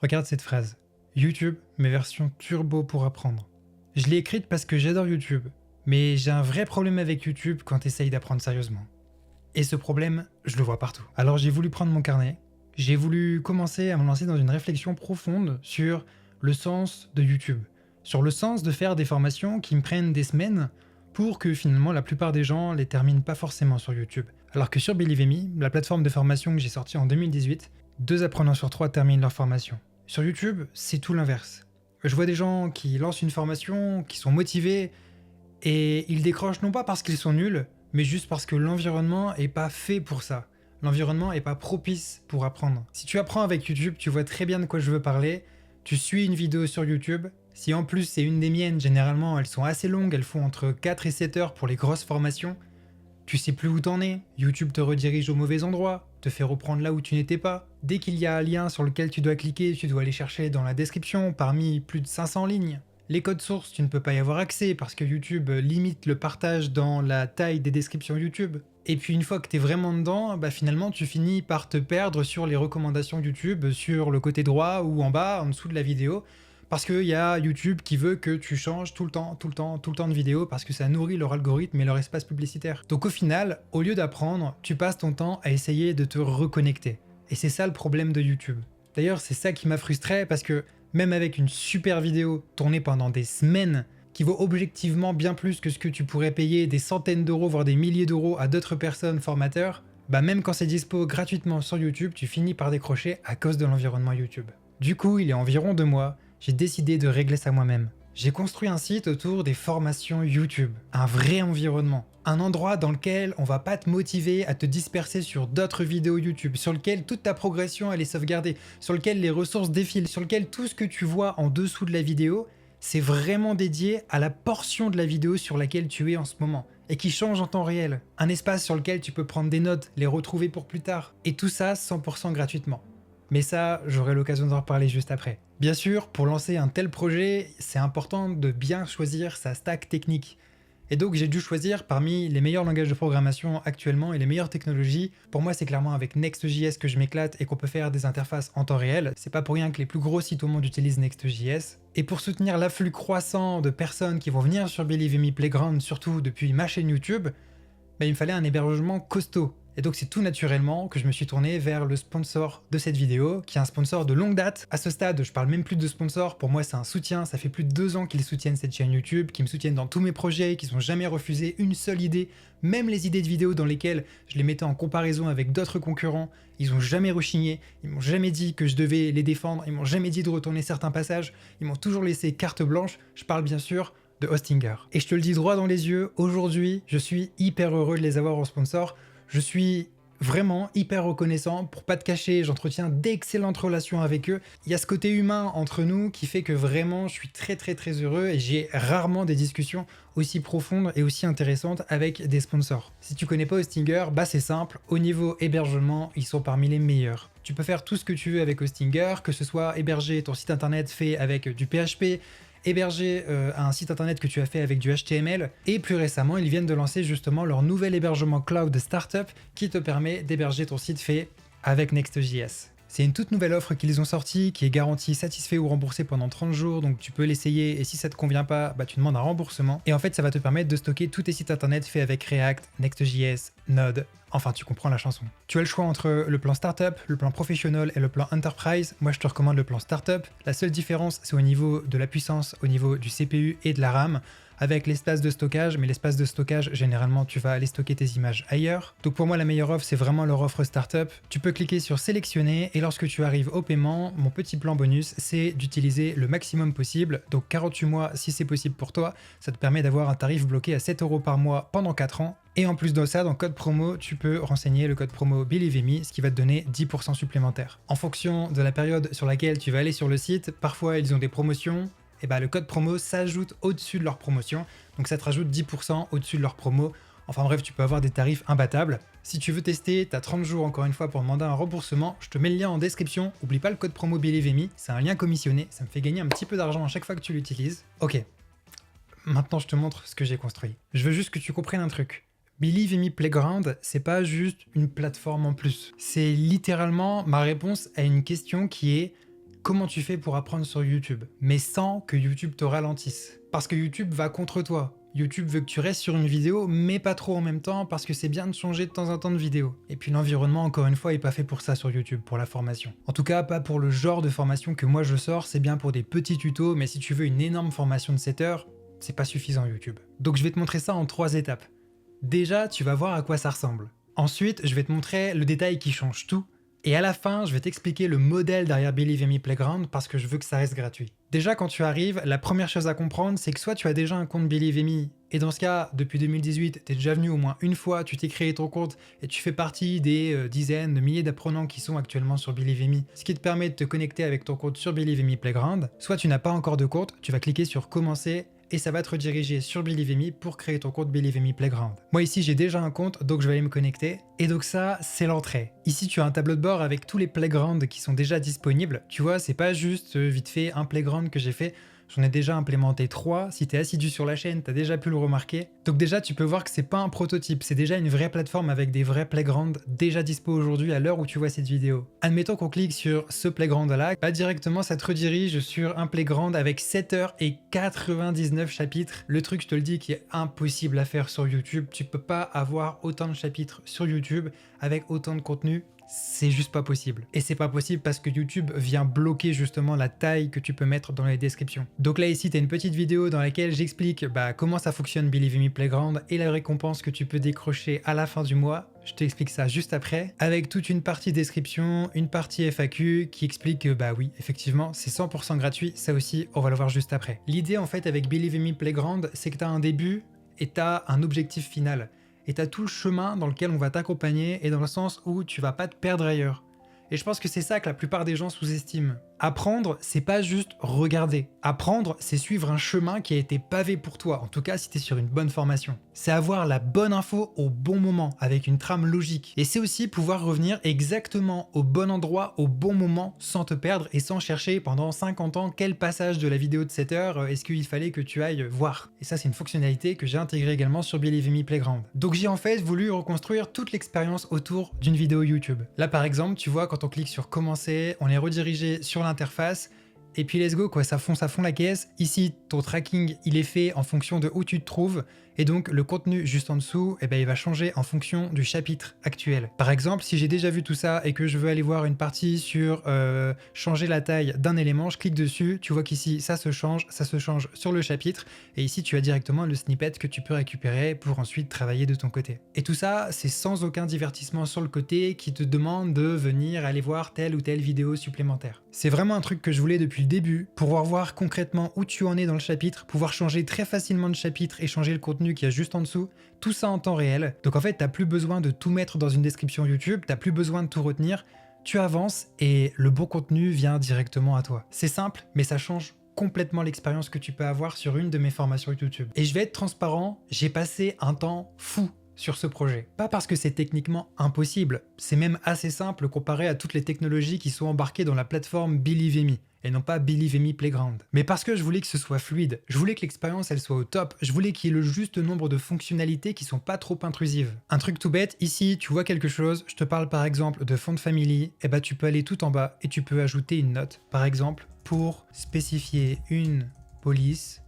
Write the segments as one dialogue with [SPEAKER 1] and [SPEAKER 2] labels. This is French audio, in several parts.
[SPEAKER 1] Regarde cette phrase. YouTube, mes versions turbo pour apprendre. Je l'ai écrite parce que j'adore YouTube, mais j'ai un vrai problème avec YouTube quand t'essayes d'apprendre sérieusement. Et ce problème, je le vois partout. Alors j'ai voulu prendre mon carnet, j'ai voulu commencer à me lancer dans une réflexion profonde sur le sens de YouTube, sur le sens de faire des formations qui me prennent des semaines pour que finalement la plupart des gens les terminent pas forcément sur YouTube. Alors que sur Believe Me, la plateforme de formation que j'ai sortie en 2018, 2 apprenants sur 3 terminent leur formation. Sur YouTube, c'est tout l'inverse. Je vois des gens qui lancent une formation, qui sont motivés, et ils décrochent non pas parce qu'ils sont nuls, mais juste parce que l'environnement est pas fait pour ça. L'environnement est pas propice pour apprendre. Si tu apprends avec YouTube, tu vois très bien de quoi je veux parler. Tu suis une vidéo sur YouTube. Si en plus c'est une des miennes, généralement elles sont assez longues, elles font entre 4 et 7 heures pour les grosses formations. Tu sais plus où t'en es, YouTube te redirige au mauvais endroit, te fait reprendre là où tu n'étais pas. Dès qu'il y a un lien sur lequel tu dois cliquer, tu dois aller chercher dans la description parmi plus de 500 lignes. Les codes sources, tu ne peux pas y avoir accès parce que YouTube limite le partage dans la taille des descriptions YouTube. Et puis une fois que t'es vraiment dedans, finalement tu finis par te perdre sur les recommandations YouTube, sur le côté droit ou en bas, en dessous de la vidéo, parce qu'il y a YouTube qui veut que tu changes tout le temps de vidéos parce que ça nourrit leur algorithme et leur espace publicitaire. Donc au final, au lieu d'apprendre, tu passes ton temps à essayer de te reconnecter. Et c'est ça le problème de YouTube. D'ailleurs, c'est ça qui m'a frustré parce que même avec une super vidéo tournée pendant des semaines, qui vaut objectivement bien plus que ce que tu pourrais payer des centaines d'euros, voire des milliers d'euros à d'autres personnes formateurs, même quand c'est dispo gratuitement sur YouTube, tu finis par décrocher à cause de l'environnement YouTube. Du coup, il y a environ 2 mois, j'ai décidé de régler ça moi-même. J'ai construit un site autour des formations YouTube, un vrai environnement, un endroit dans lequel on va pas te motiver à te disperser sur d'autres vidéos YouTube, sur lequel toute ta progression elle est sauvegardée, sur lequel les ressources défilent, sur lequel tout ce que tu vois en dessous de la vidéo, c'est vraiment dédié à la portion de la vidéo sur laquelle tu es en ce moment et qui change en temps réel. Un espace sur lequel tu peux prendre des notes, les retrouver pour plus tard. Et tout ça 100% gratuitement. Mais ça, j'aurai l'occasion d'en reparler juste après. Bien sûr, pour lancer un tel projet, c'est important de bien choisir sa stack technique. Et donc j'ai dû choisir parmi les meilleurs langages de programmation actuellement et les meilleures technologies. Pour moi, c'est clairement avec Next.js que je m'éclate et qu'on peut faire des interfaces en temps réel. C'est pas pour rien que les plus gros sites au monde utilisent Next.js. Et pour soutenir l'afflux croissant de personnes qui vont venir sur Believe Me Playground, surtout depuis ma chaîne YouTube, il me fallait un hébergement costaud. Et donc c'est tout naturellement que je me suis tourné vers le sponsor de cette vidéo, qui est un sponsor de longue date. À ce stade, je parle même plus de sponsor, pour moi c'est un soutien, ça fait plus de 2 ans qu'ils soutiennent cette chaîne YouTube, qu'ils me soutiennent dans tous mes projets, qu'ils n'ont jamais refusé une seule idée, même les idées de vidéos dans lesquelles je les mettais en comparaison avec d'autres concurrents, ils ont jamais rechigné, ils m'ont jamais dit que je devais les défendre, ils m'ont jamais dit de retourner certains passages, ils m'ont toujours laissé carte blanche. Je parle bien sûr de Hostinger. Et je te le dis droit dans les yeux, aujourd'hui, je suis hyper heureux de les avoir en sponsor. Je suis vraiment hyper reconnaissant. Pour pas te cacher, j'entretiens d'excellentes relations avec eux. Il y a ce côté humain entre nous qui fait que vraiment je suis très heureux et j'ai rarement des discussions aussi profondes et aussi intéressantes avec des sponsors. Si tu connais pas Hostinger, c'est simple, au niveau hébergement, ils sont parmi les meilleurs. Tu peux faire tout ce que tu veux avec Hostinger, que ce soit héberger ton site internet fait avec du PHP, héberger un site internet que tu as fait avec du HTML, et plus récemment ils viennent de lancer justement leur nouvel hébergement cloud startup qui te permet d'héberger ton site fait avec Next.js. C'est une toute nouvelle offre qu'ils ont sortie qui est garantie satisfait ou remboursé pendant 30 jours, donc tu peux l'essayer et si ça te convient pas, tu demandes un remboursement. Et en fait ça va te permettre de stocker tous tes sites internet faits avec React, Next.js, Node, enfin tu comprends la chanson. Tu as le choix entre le plan startup, le plan professionnel et le plan enterprise. Moi je te recommande le plan startup. La seule différence c'est au niveau de la puissance, au niveau du CPU et de la RAM, avec l'espace de stockage, mais l'espace de stockage, généralement, tu vas aller stocker tes images ailleurs. Donc pour moi, la meilleure offre, c'est vraiment leur offre startup. Tu peux cliquer sur sélectionner et lorsque tu arrives au paiement, mon petit plan bonus, c'est d'utiliser le maximum possible. Donc 48 mois, si c'est possible pour toi, ça te permet d'avoir un tarif bloqué à 7 € par mois pendant 4 ans. Et en plus de ça, dans code promo, tu peux renseigner le code promo Believe Me, ce qui va te donner 10% supplémentaire. En fonction de la période sur laquelle tu vas aller sur le site, parfois ils ont des promotions, et le code promo s'ajoute au-dessus de leur promotion, donc ça te rajoute 10% au-dessus de leur promo. Enfin bref, tu peux avoir des tarifs imbattables. Si tu veux tester, t'as 30 jours encore une fois pour demander un remboursement, je te mets le lien en description. Oublie pas le code promo Believe Me, c'est un lien commissionné, ça me fait gagner un petit peu d'argent à chaque fois que tu l'utilises. Ok, maintenant je te montre ce que j'ai construit. Je veux juste que tu comprennes un truc. Believe Me Playground, c'est pas juste une plateforme en plus. C'est littéralement ma réponse à une question qui est: comment tu fais pour apprendre sur YouTube, mais sans que YouTube te ralentisse. Parce que YouTube va contre toi. YouTube veut que tu restes sur une vidéo, mais pas trop en même temps, parce que c'est bien de changer de temps en temps de vidéo. Et puis l'environnement, encore une fois, est pas fait pour ça sur YouTube, pour la formation. En tout cas, pas pour le genre de formation que moi je sors, c'est bien pour des petits tutos, mais si tu veux une énorme formation de 7 heures, c'est pas suffisant YouTube. Donc je vais te montrer ça en 3 étapes. Déjà, tu vas voir à quoi ça ressemble. Ensuite, je vais te montrer le détail qui change tout. Et à la fin, je vais t'expliquer le modèle derrière Believe in Me Playground parce que je veux que ça reste gratuit. Déjà, quand tu arrives, la première chose à comprendre, c'est que soit tu as déjà un compte Believe in Me, et dans ce cas, depuis 2018, tu es déjà venu au moins une fois, tu t'es créé ton compte et tu fais partie des dizaines de milliers d'apprenants qui sont actuellement sur Believe in Me, ce qui te permet de te connecter avec ton compte sur Believe in Me Playground. Soit tu n'as pas encore de compte, tu vas cliquer sur Commencer et ça va te rediriger sur Believe in Me pour créer ton compte Believe in Me Playground. Moi ici j'ai déjà un compte, donc je vais aller me connecter. Et donc ça, c'est l'entrée. Ici tu as un tableau de bord avec tous les playgrounds qui sont déjà disponibles. Tu vois, c'est pas juste vite fait un playground que j'ai fait. J'en ai déjà implémenté 3, si t'es assidu sur la chaîne, t'as déjà pu le remarquer. Donc déjà tu peux voir que c'est pas un prototype, c'est déjà une vraie plateforme avec des vrais playgrounds déjà dispo aujourd'hui à l'heure où tu vois cette vidéo. Admettons qu'on clique sur ce playground là, bah directement ça te redirige sur un playground avec 7 heures et 99 chapitres. Le truc, je te le dis, qui est impossible à faire sur YouTube, tu peux pas avoir autant de chapitres sur YouTube avec autant de contenu. C'est juste pas possible. Et c'est pas possible parce que YouTube vient bloquer justement la taille que tu peux mettre dans les descriptions. Donc là ici, tu as une petite vidéo dans laquelle j'explique comment ça fonctionne Believe in Me Playground et la récompense que tu peux décrocher à la fin du mois. Je t'explique ça juste après, avec toute une partie description, une partie FAQ qui explique que oui, effectivement, c'est 100% gratuit. Ça aussi, on va le voir juste après. L'idée en fait avec Believe in Me Playground, c'est que tu as un début et tu as un objectif final. Et tu as tout le chemin dans lequel on va t'accompagner et dans le sens où tu vas pas te perdre ailleurs. Et je pense que c'est ça que la plupart des gens sous-estiment. Apprendre, c'est pas juste regarder. Apprendre, c'est suivre un chemin qui a été pavé pour toi, en tout cas si t'es sur une bonne formation. C'est avoir la bonne info au bon moment, avec une trame logique. Et c'est aussi pouvoir revenir exactement au bon endroit, au bon moment, sans te perdre et sans chercher pendant 50 ans quel passage de la vidéo de 7 heures est-ce qu'il fallait que tu ailles voir. Et ça, c'est une fonctionnalité que j'ai intégrée également sur Believe in Me Playground. Donc j'ai en fait voulu reconstruire toute l'expérience autour d'une vidéo YouTube. Là par exemple, tu vois, quand on clique sur Commencer, on est redirigé sur l'interface. Et puis let's go quoi, ça fonce à fond la caisse. Ici, ton tracking, il est fait en fonction de où tu te trouves. Et donc le contenu juste en dessous, il va changer en fonction du chapitre actuel. Par exemple, si j'ai déjà vu tout ça et que je veux aller voir une partie sur changer la taille d'un élément, je clique dessus, tu vois qu'ici ça se change sur le chapitre. Et ici tu as directement le snippet que tu peux récupérer pour ensuite travailler de ton côté. Et tout ça, c'est sans aucun divertissement sur le côté qui te demande de venir aller voir telle ou telle vidéo supplémentaire. C'est vraiment un truc que je voulais depuis le début, pouvoir voir concrètement où tu en es dans le chapitre, pouvoir changer très facilement de chapitre et changer le contenu qu'il y a juste en dessous, tout ça en temps réel. Donc en fait, t'as plus besoin de tout mettre dans une description YouTube, t'as plus besoin de tout retenir, tu avances et le bon contenu vient directement à toi. C'est simple, mais ça change complètement l'expérience que tu peux avoir sur une de mes formations YouTube. Et je vais être transparent, j'ai passé un temps fou sur ce projet. Pas parce que c'est techniquement impossible, c'est même assez simple comparé à toutes les technologies qui sont embarquées dans la plateforme Believe in Me, et non pas Believe in Me Playground. Mais parce que je voulais que ce soit fluide, je voulais que l'expérience elle soit au top, je voulais qu'il y ait le juste nombre de fonctionnalités qui sont pas trop intrusives. Un truc tout bête, ici tu vois quelque chose, je te parle par exemple de Font Family, tu peux aller tout en bas et tu peux ajouter une note, par exemple pour spécifier une police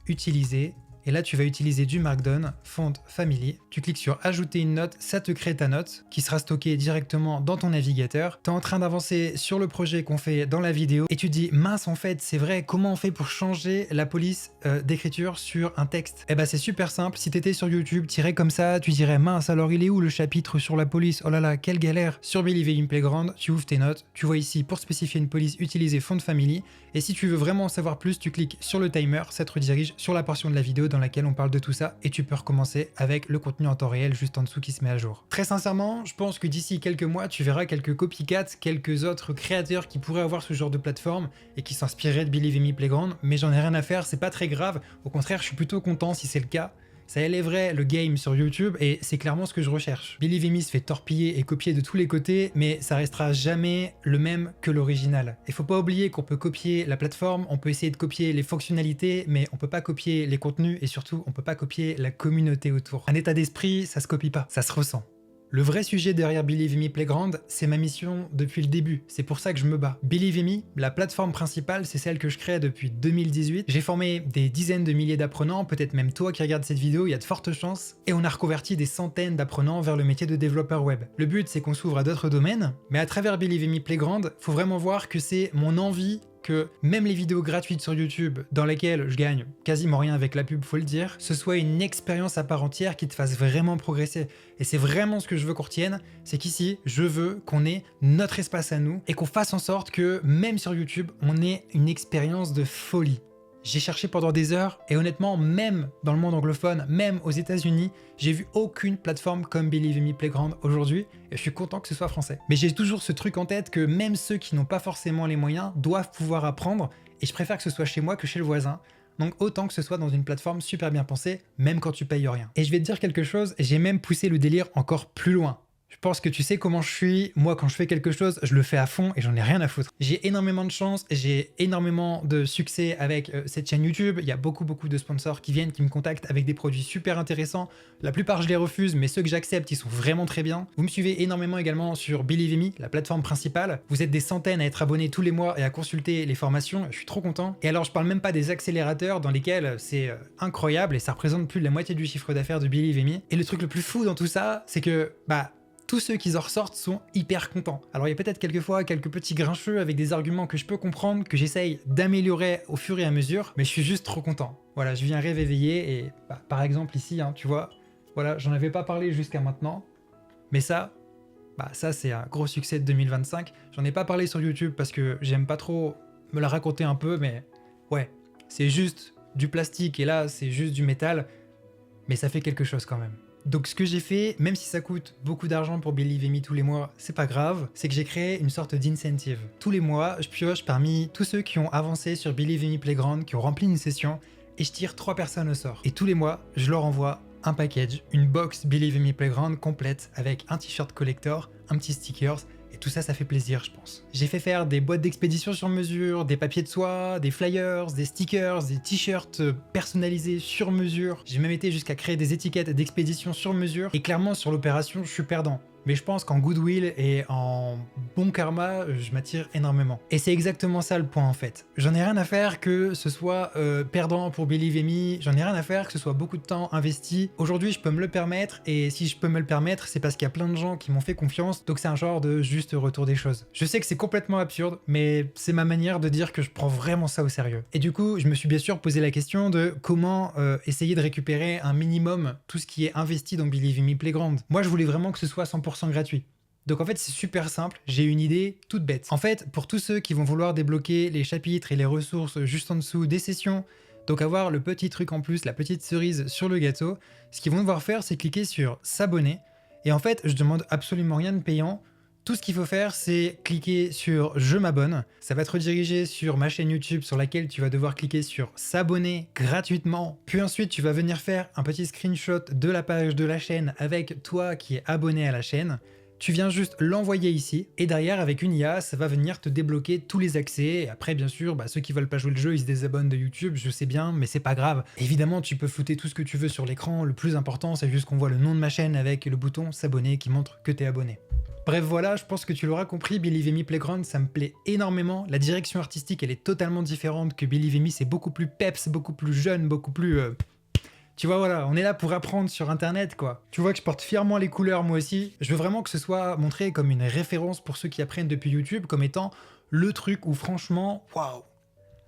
[SPEAKER 1] utilisée. Et là, tu vas utiliser du Markdown, Font Family. Tu cliques sur Ajouter une note, ça te crée ta note qui sera stockée directement dans ton navigateur. Tu es en train d'avancer sur le projet qu'on fait dans la vidéo et tu te dis mince, en fait, c'est vrai, comment on fait pour changer la police d'écriture sur un texte? C'est super simple. Si tu étais sur YouTube, tu irais comme ça, tu dirais mince, alors il est où le chapitre sur la police? Oh là là, quelle galère! Sur Believe in Me Playground, tu ouvres tes notes, tu vois ici pour spécifier une police, utiliser Font Family. Et si tu veux vraiment en savoir plus, tu cliques sur le timer, ça te redirige sur la portion de la vidéo dans laquelle on parle de tout ça et tu peux recommencer avec le contenu en temps réel juste en dessous qui se met à jour. Très sincèrement, je pense que d'ici quelques mois, tu verras quelques copycats, quelques autres créateurs qui pourraient avoir ce genre de plateforme et qui s'inspireraient de Believe in Me Playground, mais j'en ai rien à faire, c'est pas très grave. Au contraire, je suis plutôt content si c'est le cas. Ça élèverait le game sur YouTube et c'est clairement ce que je recherche. Believe in Me se fait torpiller et copier de tous les côtés, mais ça restera jamais le même que l'original. Il faut pas oublier qu'on peut copier la plateforme, on peut essayer de copier les fonctionnalités, mais on peut pas copier les contenus et surtout on peut pas copier la communauté autour. Un état d'esprit, ça se copie pas, ça se ressent. Le vrai sujet derrière Believe Me Playground, c'est ma mission depuis le début, c'est pour ça que je me bats. Believe Me, la plateforme principale, c'est celle que je crée depuis 2018. J'ai formé des dizaines de milliers d'apprenants, peut-être même toi qui regardes cette vidéo, il y a de fortes chances, et on a reconverti des centaines d'apprenants vers le métier de développeur web. Le but, c'est qu'on s'ouvre à d'autres domaines, mais à travers Believe Me Playground, faut vraiment voir que c'est mon envie que même les vidéos gratuites sur YouTube, dans lesquelles je gagne quasiment rien avec la pub, faut le dire, ce soit une expérience à part entière qui te fasse vraiment progresser. Et c'est vraiment ce que je veux qu'on retienne, c'est qu'ici, je veux qu'on ait notre espace à nous et qu'on fasse en sorte que, même sur YouTube, on ait une expérience de folie. J'ai cherché pendant des heures et honnêtement, même dans le monde anglophone, même aux États-Unis, j'ai vu aucune plateforme comme Believe Me Playground aujourd'hui et je suis content que ce soit français. Mais j'ai toujours ce truc en tête que même ceux qui n'ont pas forcément les moyens doivent pouvoir apprendre et je préfère que ce soit chez moi que chez le voisin. Donc autant que ce soit dans une plateforme super bien pensée, même quand tu payes rien. Et je vais te dire quelque chose, j'ai même poussé le délire encore plus loin. Je pense que tu sais comment je suis, moi quand je fais quelque chose, je le fais à fond et j'en ai rien à foutre. J'ai énormément de chance, j'ai énormément de succès avec cette chaîne YouTube, il y a beaucoup de sponsors qui viennent, qui me contactent avec des produits super intéressants. La plupart je les refuse, mais ceux que j'accepte, ils sont vraiment très bien. Vous me suivez énormément également sur Believe Me, la plateforme principale. Vous êtes des centaines à être abonnés tous les mois et à consulter les formations, je suis trop content. Et alors je parle même pas des accélérateurs dans lesquels c'est incroyable et ça représente plus de la moitié du chiffre d'affaires de Believe Me. Et le truc le plus fou dans tout ça, c'est que, tous ceux qui en ressortent sont hyper contents. Alors il y a peut-être quelquefois quelques petits grincheux avec des arguments que je peux comprendre, que j'essaye d'améliorer au fur et à mesure, mais je suis juste trop content. Voilà, je vis un rêve éveillé et par exemple ici, tu vois, voilà, j'en avais pas parlé jusqu'à maintenant, mais ça c'est un gros succès de 2025. J'en ai pas parlé sur YouTube parce que j'aime pas trop me la raconter un peu, mais ouais, c'est juste du plastique et là c'est juste du métal, mais ça fait quelque chose quand même. Donc ce que j'ai fait, même si ça coûte beaucoup d'argent pour Believe Me tous les mois, c'est pas grave, c'est que j'ai créé une sorte d'incentive. Tous les mois, je pioche parmi tous ceux qui ont avancé sur Believe Me Playground, qui ont rempli une session, et je tire 3 personnes au sort. Et tous les mois, je leur envoie un package, une box Believe Me Playground complète avec un t-shirt collector, un petit stickers, et tout ça, ça fait plaisir, je pense. J'ai fait faire des boîtes d'expédition sur mesure, des papiers de soie, des flyers, des stickers, des t-shirts personnalisés sur mesure. J'ai même été jusqu'à créer des étiquettes d'expédition sur mesure. Et clairement, sur l'opération, je suis perdant. Mais je pense qu'en goodwill et en bon karma, je m'attire énormément. Et c'est exactement ça le point en fait. J'en ai rien à faire que ce soit perdant pour Believe Me, j'en ai rien à faire que ce soit beaucoup de temps investi. Aujourd'hui, je peux me le permettre et si je peux me le permettre, c'est parce qu'il y a plein de gens qui m'ont fait confiance, donc c'est un genre de juste retour des choses. Je sais que c'est complètement absurde, mais c'est ma manière de dire que je prends vraiment ça au sérieux. Et du coup, je me suis bien sûr posé la question de comment essayer de récupérer un minimum tout ce qui est investi dans Believe Me Playground. Moi, je voulais vraiment que ce soit 100% gratuit. Donc en fait c'est super simple, j'ai une idée toute bête. En fait pour tous ceux qui vont vouloir débloquer les chapitres et les ressources juste en dessous des sessions, donc avoir le petit truc en plus, la petite cerise sur le gâteau, ce qu'ils vont devoir faire c'est cliquer sur s'abonner et en fait je demande absolument rien de payant. Tout ce qu'il faut faire, c'est cliquer sur « Je m'abonne ». Ça va te rediriger sur ma chaîne YouTube sur laquelle tu vas devoir cliquer sur « S'abonner gratuitement ». Puis ensuite, tu vas venir faire un petit screenshot de la page de la chaîne avec toi qui es abonné à la chaîne. Tu viens juste l'envoyer ici et derrière, avec une IA, ça va venir te débloquer tous les accès. Et après, bien sûr, ceux qui veulent pas jouer le jeu, ils se désabonnent de YouTube, je sais bien, mais c'est pas grave. Évidemment, tu peux flouter tout ce que tu veux sur l'écran. Le plus important, c'est juste qu'on voit le nom de ma chaîne avec le bouton « S'abonner » qui montre que t'es abonné. Bref voilà, je pense que tu l'auras compris, Believe Me Playground ça me plaît énormément, la direction artistique elle est totalement différente que Believe Me, c'est beaucoup plus peps, beaucoup plus jeune, beaucoup plus... Tu vois voilà, on est là pour apprendre sur internet quoi. Tu vois que je porte fièrement les couleurs moi aussi, je veux vraiment que ce soit montré comme une référence pour ceux qui apprennent depuis YouTube, comme étant le truc où franchement, waouh.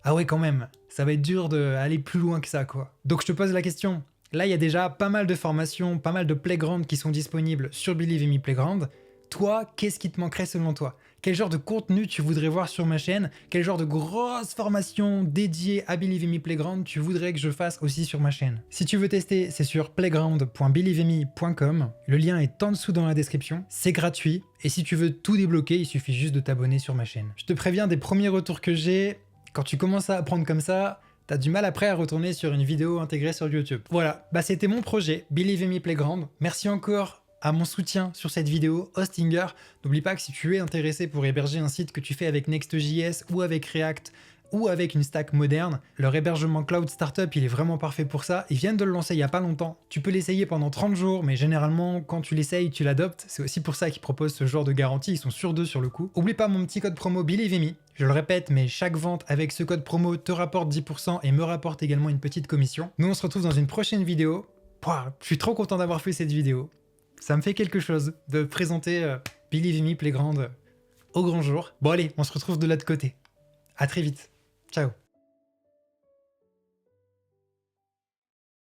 [SPEAKER 1] Ah ouais quand même, ça va être dur d'aller plus loin que ça quoi. Donc je te pose la question, là il y a déjà pas mal de formations, pas mal de playgrounds qui sont disponibles sur Believe Me Playground. Toi, qu'est-ce qui te manquerait selon toi? Quel genre de contenu tu voudrais voir sur ma chaîne? Quel genre de grosse formation dédiée à Believe Me Playground tu voudrais que je fasse aussi sur ma chaîne? Si tu veux tester, c'est sur playground.believeme.com. Le lien est en dessous dans la description. C'est gratuit. Et si tu veux tout débloquer, il suffit juste de t'abonner sur ma chaîne. Je te préviens des premiers retours que j'ai. Quand tu commences à apprendre comme ça, t'as du mal après à retourner sur une vidéo intégrée sur YouTube. Voilà, c'était mon projet, Believe Me Playground. Merci encore à mon soutien sur cette vidéo, Hostinger. N'oublie pas que si tu es intéressé pour héberger un site que tu fais avec Next.js ou avec React ou avec une stack moderne. Leur hébergement cloud startup, il est vraiment parfait pour ça. Ils viennent de le lancer il y a pas longtemps. Tu peux l'essayer pendant 30 jours, mais généralement, quand tu l'essayes, tu l'adoptes. C'est aussi pour ça qu'ils proposent ce genre de garantie. Ils sont sur deux sur le coup. Oublie pas mon petit code promo BeliveMe. Je le répète, mais chaque vente avec ce code promo te rapporte 10% et me rapporte également une petite commission. Nous, on se retrouve dans une prochaine vidéo. Pouah, je suis trop content d'avoir fait cette vidéo. Ça me fait quelque chose de présenter BeliveMe Playground au grand jour. Bon allez, on se retrouve de l'autre côté. À très vite. Ciao.